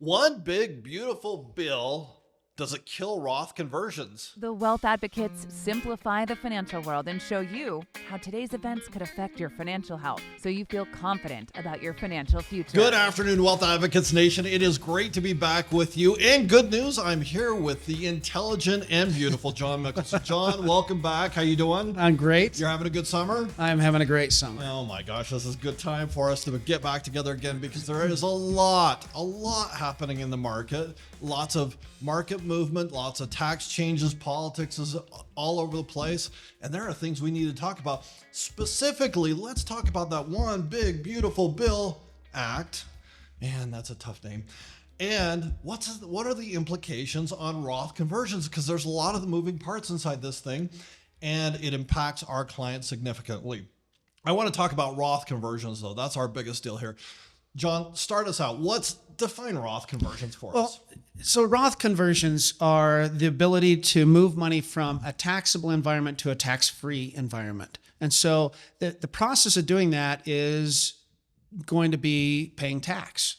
One big, beautiful bill. Does it kill Roth conversions? The Wealth Advocates simplify the financial world and show you how today's events could affect your financial health so you feel confident about your financial future. Good afternoon, Wealth Advocates Nation. It is great to be back with you. And good news, I'm here with the intelligent and beautiful John Mickelson. John, welcome back. How you doing? I'm great. You're having a good summer? I'm having a great summer. Oh my gosh, this is a good time for us to get back together again because there is a lot happening in the market. Lots of market movement, lots of tax changes, politics is all over the place. And there are things we need to talk about. Specifically, let's talk about that one big, beautiful bill act. Man, that's a tough name. And what are the implications on Roth conversions? Because there's a lot of the moving parts inside this thing, and it impacts our clients significantly. I want to talk about Roth conversions, though. That's our biggest deal here. John, start us out. Define Roth conversions for us. So Roth conversions are the ability to move money from a taxable environment to a tax-free environment. And so the process of doing that is going to be paying tax.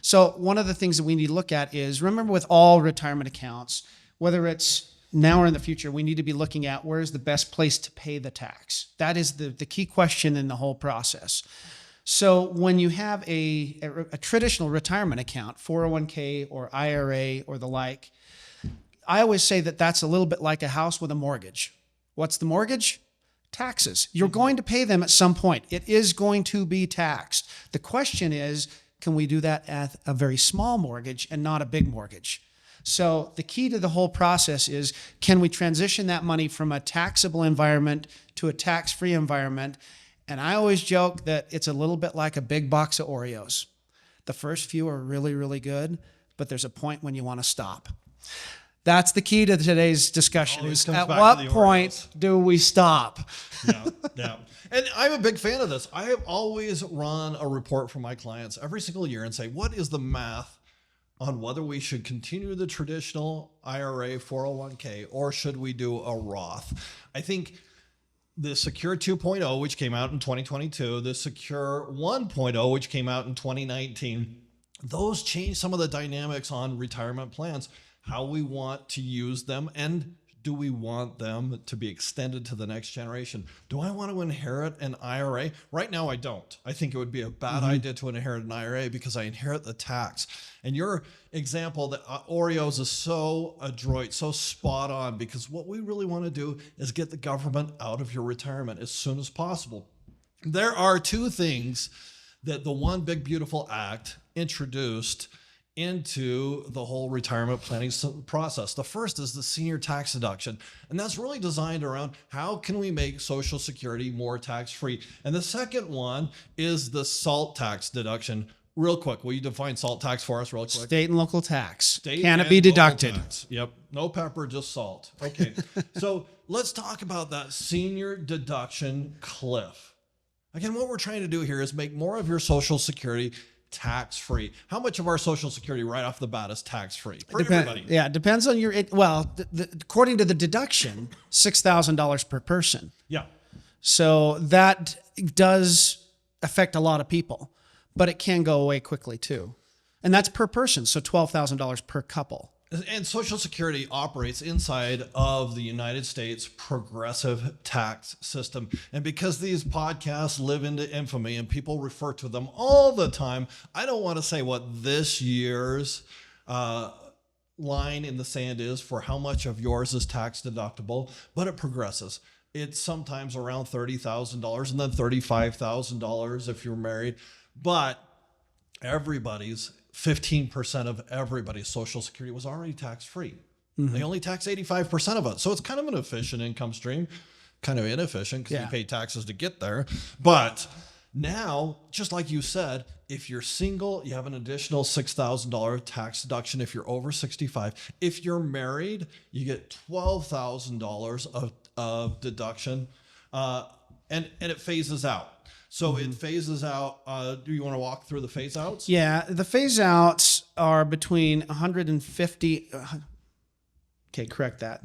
So one of the things that we need to look at is, remember with all retirement accounts, whether it's now or in the future, we need to be looking at where's the best place to pay the tax. That is the key question in the whole process. So when you have a traditional retirement account, 401k or IRA or the like, I always say that that's a little bit like a house with a mortgage. What's the mortgage? Taxes. You're going to pay them at some point. It is going to be taxed. The question is, can we do that at a very small mortgage and not a big mortgage? So the key to the whole process is, can we transition that money from a taxable environment to a tax-free environment? And I always joke that it's a little bit like a big box of Oreos. The first few are really, really good, but there's a point when you want to stop. That's the key to today's discussion. Is at what point do we stop? Yeah. And I'm a big fan of this. I have always run a report for my clients every single year and say, what is the math on whether we should continue the traditional IRA 401k or should we do a Roth? I think the Secure 2.0, which came out in 2022, the Secure 1.0, which came out in 2019, those changed some of the dynamics on retirement plans, how we want to use them, and do we want them to be extended to the next generation? Do I want to inherit an IRA? Right now, I don't. I think it would be a bad idea to inherit an IRA because I inherit the tax. And your example that Oreos is so adroit, so spot on, because what we really want to do is get the government out of your retirement as soon as possible. There are two things that the One Big Beautiful Act introduced into the whole retirement planning process. The first is the senior tax deduction, and that's really designed around how can we make Social Security more tax-free. And the second one is the SALT tax deduction. Real quick, will you define SALT tax for us real quick? State and local tax. State Can it be deducted? Yep. No pepper, just salt. Okay. So let's talk about that senior deduction cliff. Again, what we're trying to do here is make more of your Social Security tax-free. How much of our Social Security right off the bat is tax-free for everybody? Yeah, it depends on your, according to the deduction, $6,000 per person. Yeah. So that does affect a lot of people, but it can go away quickly too. And that's per person, so $12,000 per couple. And Social Security operates inside of the United States progressive tax system. And because these podcasts live into infamy and people refer to them all the time, I don't want to say what this year's line in the sand is for how much of yours is tax deductible, but it progresses. It's sometimes around $30,000 and then $35,000 if you're married. But everybody's 15% of everybody's Social Security was already tax-free. They only tax 85% of it. So it's kind of an efficient income stream, kind of inefficient because you pay taxes to get there. But now, just like you said, if you're single, you have an additional $6,000 tax deduction if you're over 65. If you're married, you get $12,000 of deduction, and it phases out. So it phases out. Do you want to walk through the phase outs? Yeah, the phase outs are between 150. Okay, correct that.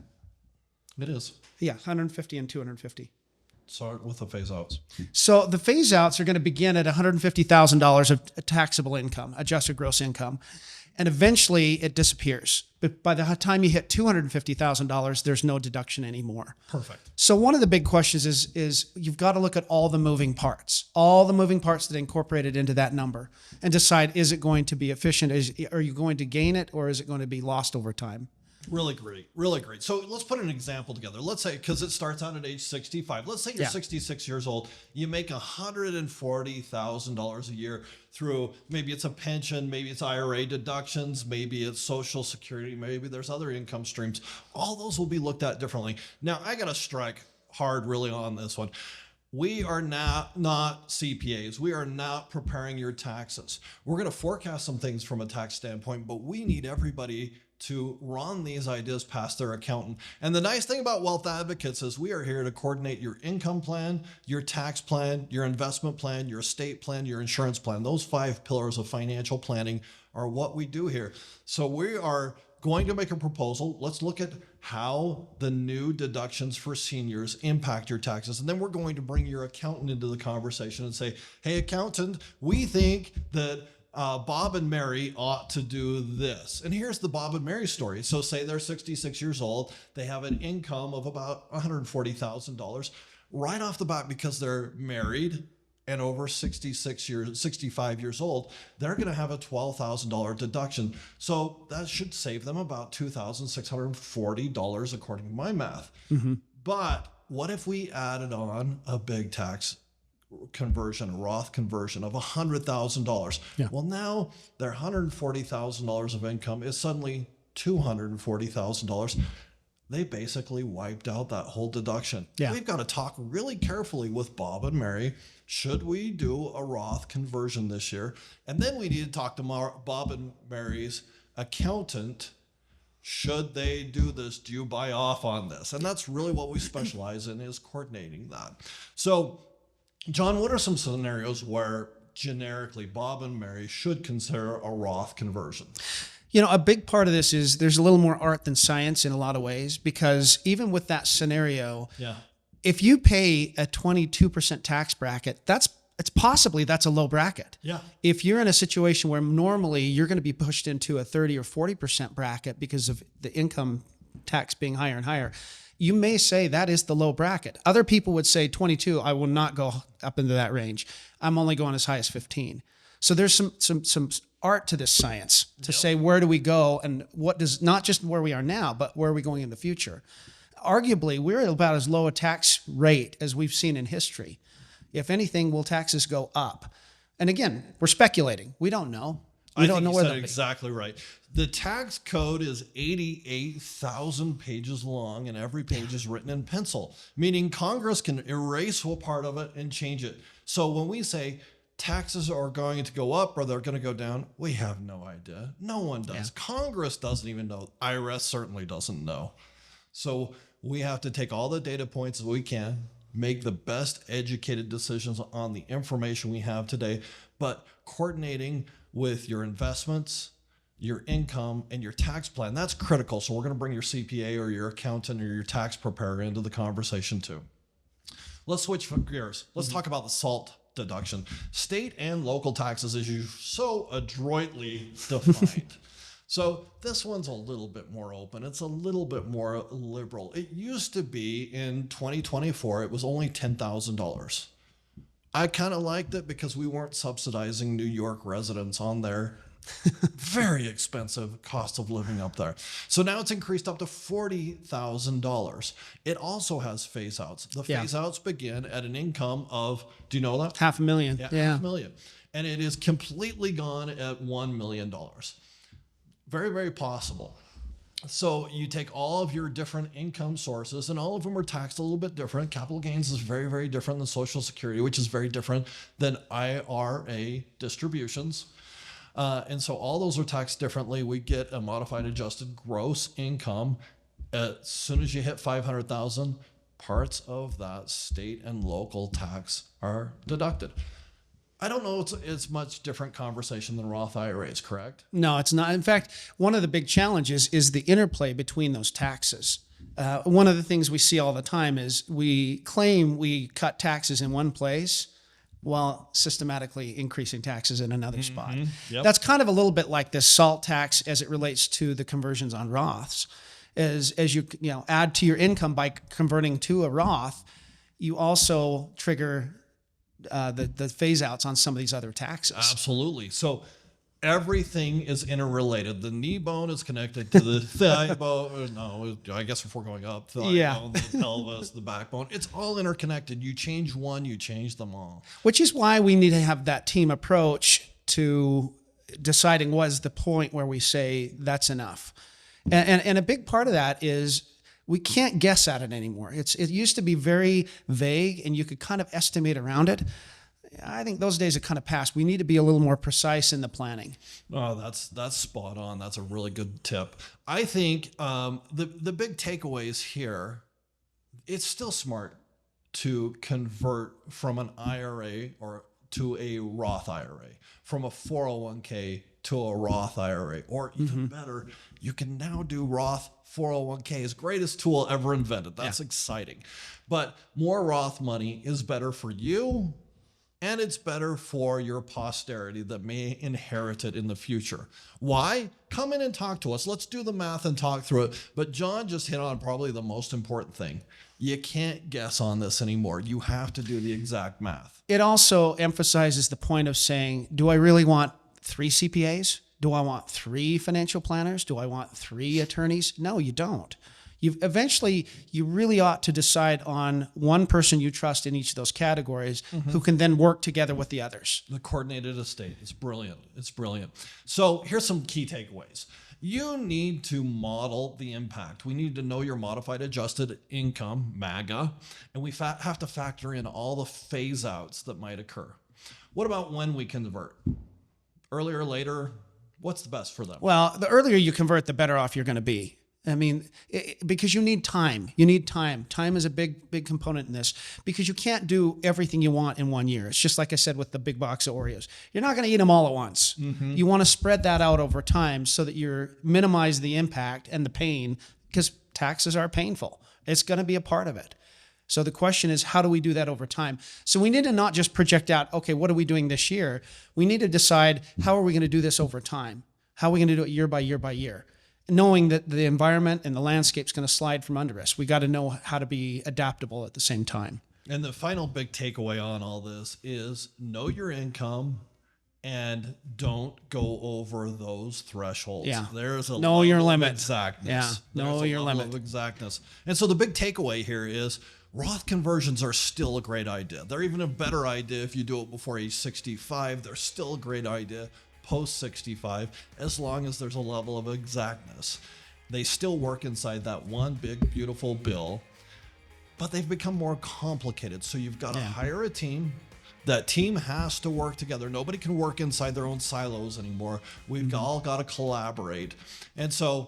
It is. Yeah, 150 and 250. Start with the phase outs. So the phase outs are going to begin at $150,000 of taxable income, adjusted gross income. and eventually it disappears. But by the time you hit $250,000, there's no deduction anymore. Perfect. So one of the big questions is you've got to look at all the moving parts that incorporated into that number, and decide, is it going to be efficient? Are you going to gain it, or is it going to be lost over time? Really great. Really great. So let's put an example together. Let's say, because it starts out at age 65. Let's say you're 66 years old. You make $140,000 a year through, maybe it's a pension, maybe it's IRA deductions, maybe it's Social Security, maybe there's other income streams. All those will be looked at differently. Now, I got to strike hard really on this one. We are not CPAs. We are not preparing your taxes. We're going to forecast some things from a tax standpoint, but we need everybody to run these ideas past their accountant. And the nice thing about Wealth Advocates is we are here to coordinate your income plan, your tax plan, your investment plan, your estate plan, your insurance plan. Those 5 pillars of financial planning are what we do here. So we are going to make a proposal. Let's look at how the new deductions for seniors impact your taxes. And then we're going to bring your accountant into the conversation and say, hey, accountant, we think that Bob and Mary ought to do this. And here's the Bob and Mary story. So say they're 66 years old. They have an income of about $140,000 right off the bat, because they're married and over 65 years old. They're going to have a $12,000 deduction. So that should save them about $2,640 according to my math. Mm-hmm. But what if we added on a big tax conversion, a Roth conversion of $100,000? Yeah. Well, now their $140,000 of income is suddenly $240,000. They basically wiped out that whole deduction. Yeah. We've got to talk really carefully with Bob and Mary. Should we do a Roth conversion this year? And then we need to talk to Bob and Mary's accountant. Should they do this? Do you buy off on this? And that's really what we specialize in, is coordinating that. So, John, what are some scenarios where generically Bob and Mary should consider a Roth conversion? You know, a big part of this is there's a little more art than science in a lot of ways, because even with that scenario, if you pay a 22% tax bracket, that's a low bracket. Yeah. If you're in a situation where normally you're going to be pushed into a 30 or 40% bracket because of the income tax being higher and higher, you may say that is the low bracket. Other people would say 22, I will not go up into that range. I'm only going as high as 15. So there's some art to this science to say, where do we go, and what does, not just where we are now, but where are we going in the future? Arguably, we're about as low a tax rate as we've seen in history. If anything, will taxes go up? And again, we're speculating. We don't know. We don't know where they'll be. Exactly right. The tax code is 88,000 pages long, and every page is written in pencil, meaning Congress can erase a part of it and change it. So when we say taxes are going to go up or they're going to go down, we have no idea. No one does. Yeah. Congress doesn't even know. IRS certainly doesn't know. So we have to take all the data points that we can, make the best educated decisions on the information we have today, but coordinating with your investments, your income, and your tax plan, that's critical. So we're going to bring your CPA or your accountant or your tax preparer into the conversation too. Let's switch gears. Let's talk about the SALT deduction. State and local taxes, as you so adroitly defined. So this one's a little bit more open. It's a little bit more liberal. It used to be in 2024, it was only $10,000. I kind of liked it because we weren't subsidizing New York residents on their very expensive cost of living up there. So now it's increased up to $40,000. It also has phase outs. The phase outs begin at an income of, do you know that? $500,000. Yeah. $500,000. And it is completely gone at $1 million. Very, very possible. So you take all of your different income sources, and all of them are taxed a little bit different. Capital gains is very, very different than Social Security, which is very different than IRA distributions. And so all those are taxed differently. We get a modified adjusted gross income. As soon as you hit $500,000, parts of that state and local tax are deducted. I don't know, it's much different conversation than Roth IRAs, correct? No, it's not. In fact, one of the big challenges is the interplay between those taxes. One of the things we see all the time is we claim we cut taxes in one place. while systematically increasing taxes in another spot. Yep. That's kind of a little bit like this SALT tax as it relates to the conversions on Roths. As you add to your income by converting to a Roth, you also trigger the phase outs on some of these other taxes. Absolutely. So everything is interrelated. The knee bone is connected to the thigh bone. No, I guess before going up, thigh bone, the pelvis, the backbone. It's all interconnected. You change one, you change them all. Which is why we need to have that team approach to deciding what is the point where we say that's enough. And a big part of that is we can't guess at it anymore. It used to be very vague and you could kind of estimate around it. I think those days have kind of passed. We need to be a little more precise in the planning. Oh, that's spot on. That's a really good tip. I think the big takeaways here, it's still smart to convert from an IRA or to a Roth IRA, from a 401k to a Roth IRA, or even better, you can now do Roth 401ks. Greatest tool ever invented. That's exciting. But more Roth money is better for you, and it's better for your posterity that may inherit it in the future. Why? Come in and talk to us. Let's do the math and talk through it. But John just hit on probably the most important thing. You can't guess on this anymore. You have to do the exact math. It also emphasizes the point of saying, do I really want 3 CPAs? Do I want 3 financial planners? Do I want 3 attorneys? No, you don't. You really ought to decide on one person you trust in each of those categories who can then work together with the others. The coordinated estate. It's brilliant. It's brilliant. So here's some key takeaways. You need to model the impact. We need to know your modified adjusted income, MAGA, and we have to factor in all the phase outs that might occur. What about when we convert? Earlier, later? What's the best for them? Well, the earlier you convert, the better off you're going to be. I mean, because you need time. You need time. Time is a big component in this because you can't do everything you want in one year. It's just like I said with the big box of Oreos. You're not going to eat them all at once. You want to spread that out over time so that you minimize the impact and the pain, because taxes are painful. It's going to be a part of it. So the question is, how do we do that over time? So we need to not just project out, okay, what are we doing this year? We need to decide, how are we going to do this over time? How are we going to do it year by year by year? Knowing that the environment and the landscape is going to slide from under us. We got to know how to be adaptable at the same time. And the final big takeaway on all this is know your income and don't go over those thresholds. Yeah. There's a know your limit. Exactness. Yeah. Know your limit. Of exactness. And so the big takeaway here is Roth conversions are still a great idea. They're even a better idea if you do it before age 65. They're still a great idea post 65, as long as there's a level of exactness. They still work inside that one big, beautiful bill, but they've become more complicated. So you've got to hire a team. That team has to work together. Nobody can work inside their own silos anymore. We've all got to collaborate. And so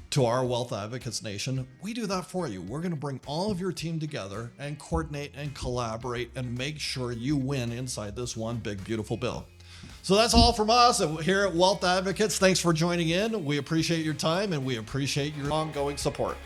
to our Wealth Advocates Nation, we do that for you. We're going to bring all of your team together and coordinate and collaborate and make sure you win inside this one big, beautiful bill. So that's all from us here at Wealth Advocates. Thanks for joining in. We appreciate your time and we appreciate your ongoing support.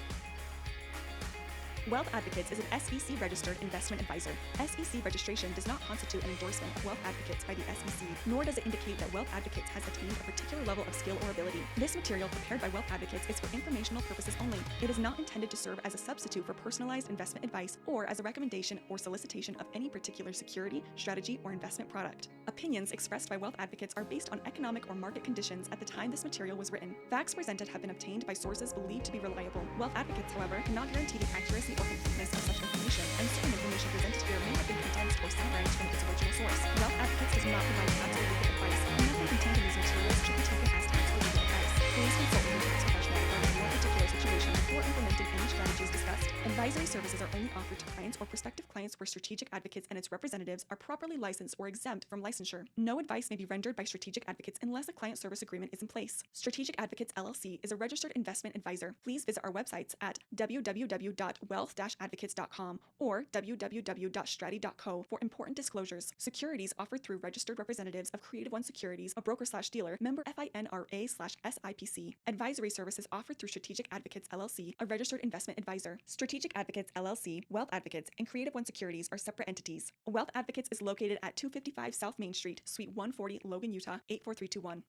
Wealth Advocates is an SEC registered investment advisor. SEC registration does not constitute an endorsement of Wealth Advocates by the SEC, nor does it indicate that Wealth Advocates has attained a particular level of skill or ability. This material prepared by Wealth Advocates is for informational purposes only. It is not intended to serve as a substitute for personalized investment advice or as a recommendation or solicitation of any particular security, strategy, or investment product. Opinions expressed by Wealth Advocates are based on economic or market conditions at the time this material was written. Facts presented have been obtained by sources believed to be reliable. Wealth Advocates, however, cannot guarantee the accuracy or completeness of such information, and certain information presented here may have been condensed or summarized from its original source. Wealth Advocates does not provide absolute legal advice, and nothing contained in these materials should be taken as tax or legal advice. Please consult with your tax professional regarding your particular situation before implementing any strategies discussed. Advisory services are only offered to clients or prospective clients where Strategic Advocates and its representatives are properly licensed or exempt from licensure. No advice may be rendered by Strategic Advocates unless a client service agreement is in place. Strategic Advocates LLC is a registered investment advisor. Please visit our websites at www.wealth-advocates.com or www.strati.co for important disclosures. Securities offered through registered representatives of Creative One Securities, a broker/dealer, member FINRA/SIPC. Advisory services offered through Strategic Advocates LLC, a registered investment advisor. Strategic Advocates LLC, Wealth Advocates, and Creative One Securities are separate entities. Wealth Advocates is located at 255 South Main Street, Suite 140, Logan, Utah, 84321.